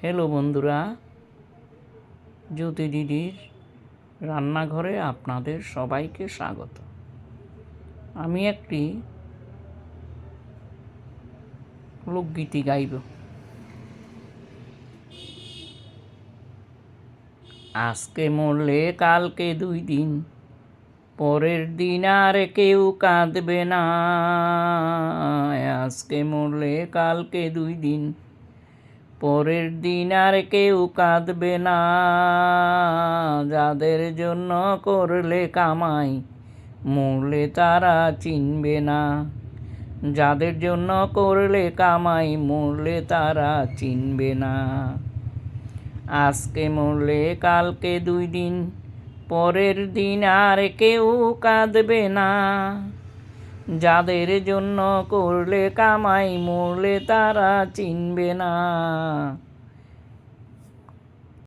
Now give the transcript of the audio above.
Hello বন্ধুরা, জ্যোতি দিদির রান্নাঘরে আপনাদের সবাইকে স্বাগত। আমি একটি লোকগীতি গাইব। আজকে মরলে কালকে 2 দিন, পরের দিন আর কেউ কাঁদবে না। আজকে মরলে কালকে 2 দিন, পরের দিন আর কেউ কাঁদবে না। যাদের জন্য করলে কামাই, মরলে তারা চিনবে না। যাদের জন্য করলে কামাই, মরলে তারা চিনবে না। আজকে মরলে কালকে 2 দিন, পরের দিন আর কেউ কাঁদবে না। যাদের জন্য করলে কামাই, মরলে তারা চিনবে না।